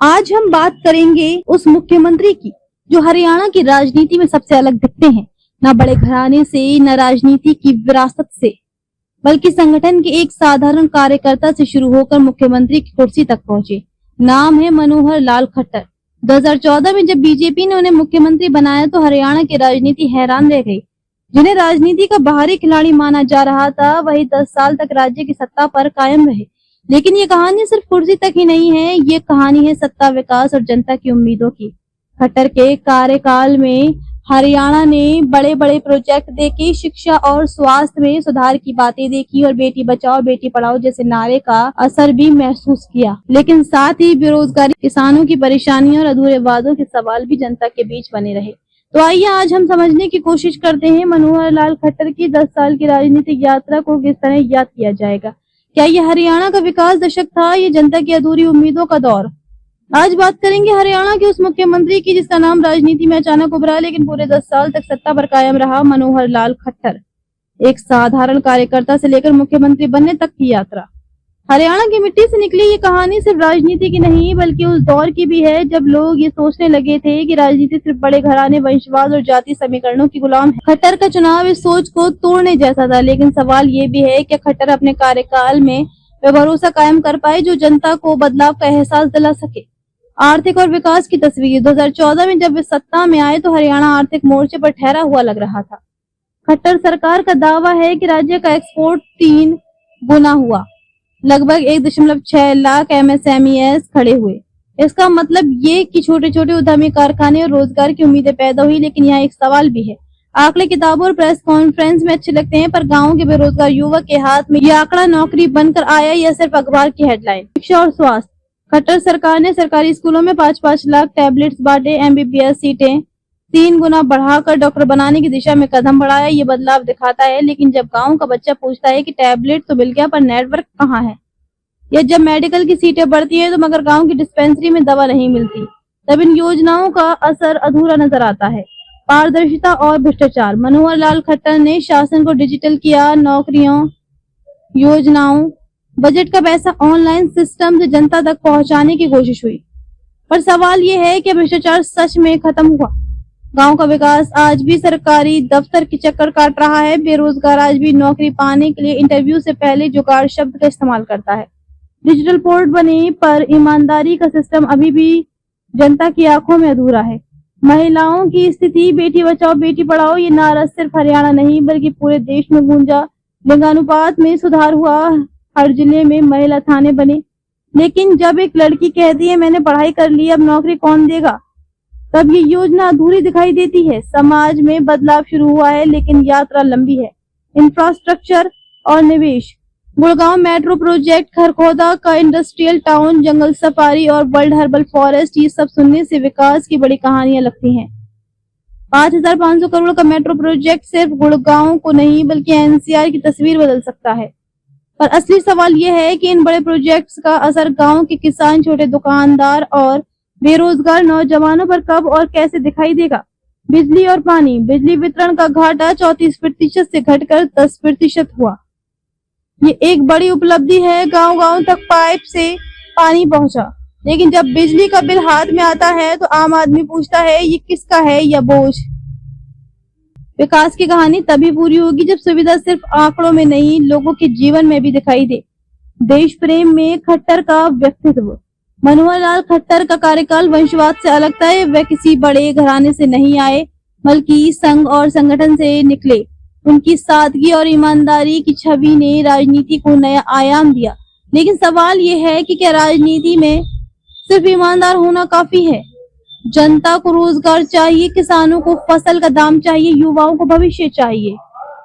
आज हम बात करेंगे उस मुख्यमंत्री की जो हरियाणा की राजनीति में सबसे अलग दिखते हैं। न बड़े घराने से, न राजनीति की विरासत से, बल्कि संगठन के एक साधारण कार्यकर्ता से शुरू होकर मुख्यमंत्री की कुर्सी तक पहुंचे। नाम है मनोहर लाल खट्टर। 2014 में जब बीजेपी ने उन्हें मुख्यमंत्री बनाया तो हरियाणा की राजनीति हैरान रह गई। जिन्हें राजनीति का बाहरी खिलाड़ी माना जा रहा था, वही 10 साल तक राज्य की सत्ता पर कायम रहे। लेकिन ये कहानी सिर्फ कुर्सी तक ही नहीं है, ये कहानी है सत्ता, विकास और जनता की उम्मीदों की। खट्टर के कार्यकाल में हरियाणा ने बड़े बड़े प्रोजेक्ट देके शिक्षा और स्वास्थ्य में सुधार की बातें देखी और बेटी बचाओ बेटी पढ़ाओ जैसे नारे का असर भी महसूस किया। लेकिन साथ ही बेरोजगारी, किसानों की परेशानियों और अधूरे वादों के सवाल भी जनता के बीच बने रहे। तो आइए आज हम समझने की कोशिश करते हैं मनोहर लाल खट्टर की 10 साल की राजनीतिक यात्रा को किस तरह याद किया जाएगा। क्या ये हरियाणा का विकास दशक था, ये जनता की अधूरी उम्मीदों का दौर। आज बात करेंगे हरियाणा के उस मुख्यमंत्री की जिसका नाम राजनीति में अचानक उभरा लेकिन पूरे 10 साल तक सत्ता पर कायम रहा, मनोहर लाल खट्टर। एक साधारण कार्यकर्ता से लेकर मुख्यमंत्री बनने तक की यात्रा। हरियाणा की मिट्टी से निकली ये कहानी सिर्फ राजनीति की नहीं बल्कि उस दौर की भी है जब लोग ये सोचने लगे थे कि राजनीति सिर्फ बड़े घराने, वंशवाद और जाति समीकरणों की गुलाम है। खट्टर का चुनाव इस सोच को तोड़ने जैसा था, लेकिन सवाल ये भी है कि खट्टर अपने कार्यकाल में वे भरोसा कायम कर पाए जो जनता को बदलाव का एहसास दिला सके। आर्थिक और विकास की तस्वीर। 2014 में जब वे सत्ता में आए तो हरियाणा आर्थिक मोर्चे पर ठहरा हुआ लग रहा था। खट्टर सरकार का दावा है कि राज्य का एक्सपोर्ट 3 गुना हुआ, लगभग 1.6 लाख MSMEs खड़े हुए। इसका मतलब ये कि छोटे छोटे उद्यमी, कारखाने और रोजगार की उम्मीदें पैदा हुई। लेकिन यहाँ एक सवाल भी है। आंकड़े किताबों और प्रेस कॉन्फ्रेंस में अच्छे लगते हैं, पर गाँव के बेरोजगार युवक के हाथ में ये आंकड़ा नौकरी बनकर आया या सिर्फ अखबार की हेडलाइन। शिक्षा और स्वास्थ्य। खट्टर सरकार ने सरकारी स्कूलों में 5-5 लाख टैबलेट्स बांटे, MBBS सीटें 3 गुना बढ़ाकर डॉक्टर बनाने की दिशा में कदम बढ़ाया। ये बदलाव दिखाता है। लेकिन जब गांव का बच्चा पूछता है कि टैबलेट तो मिल गया पर नेटवर्क कहाँ है, या जब मेडिकल की सीटें बढ़ती है तो मगर गांव की डिस्पेंसरी में दवा नहीं मिलती, तब इन योजनाओं का असर अधूरा नजर आता है। पारदर्शिता और भ्रष्टाचार। मनोहर लाल खट्टर ने शासन को डिजिटल किया, नौकरियों, योजनाओं, बजट का पैसा ऑनलाइन सिस्टम से जनता तक पहुंचाने की कोशिश हुई। पर सवाल ये है कि भ्रष्टाचार सच में खत्म हुआ? गांव का विकास आज भी सरकारी दफ्तर के चक्कर काट रहा है। बेरोजगार आज भी नौकरी पाने के लिए इंटरव्यू से पहले जुगाड़ शब्द का इस्तेमाल करता है। डिजिटल पोर्ट बने पर ईमानदारी का सिस्टम अभी भी जनता की आंखों में अधूरा है। महिलाओं की स्थिति। बेटी बचाओ बेटी पढ़ाओ ये नारा सिर्फ हरियाणा नहीं बल्कि पूरे देश में गूंजा। लिंगानुपात में सुधार हुआ, हर जिले में महिला थाने बने। लेकिन जब एक लड़की कहती है मैंने पढ़ाई कर ली, अब नौकरी कौन देगा, तब ये योजना अधूरी दिखाई देती है। समाज में बदलाव शुरू हुआ है लेकिन यात्रा लंबी है। इंफ्रास्ट्रक्चर और निवेश। गुड़गांव मेट्रो प्रोजेक्ट, खरखोदा का इंडस्ट्रियल टाउन, जंगल सफारी और वर्ल्ड हर्बल फॉरेस्ट, ये सब सुनने से विकास की बड़ी कहानियां लगती हैं। 5500 करोड़ का मेट्रो प्रोजेक्ट सिर्फ गुड़गांव को नहीं बल्कि NCR की तस्वीर बदल सकता है। पर असली सवाल यह है कि इन बड़े प्रोजेक्ट्स का असर गांव के किसान, छोटे दुकानदार और बेरोजगार नौजवानों पर कब और कैसे दिखाई देगा। बिजली और पानी। बिजली वितरण का घाटा 34% से घटकर 10% हुआ। ये एक बड़ी उपलब्धि है। गांव-गांव तक पाइप से पानी पहुंचा। लेकिन जब बिजली का बिल हाथ में आता है तो आम आदमी पूछता है ये किसका है या बोझ। विकास की कहानी तभी पूरी होगी जब सुविधा सिर्फ आंकड़ों में नहीं, लोगों के जीवन में भी दिखाई दे। देश प्रेम में खट्टर का व्यक्तित्व। मनोहर लाल खट्टर का कार्यकाल वंशवाद से अलग था। वे किसी बड़े घराने से नहीं आए बल्कि संघ और संगठन से निकले। उनकी सादगी और ईमानदारी की छवि ने राजनीति को नया आयाम दिया। लेकिन सवाल ये है कि क्या राजनीति में सिर्फ ईमानदार होना काफी है? जनता को रोजगार चाहिए, किसानों को फसल का दाम चाहिए, युवाओं को भविष्य चाहिए।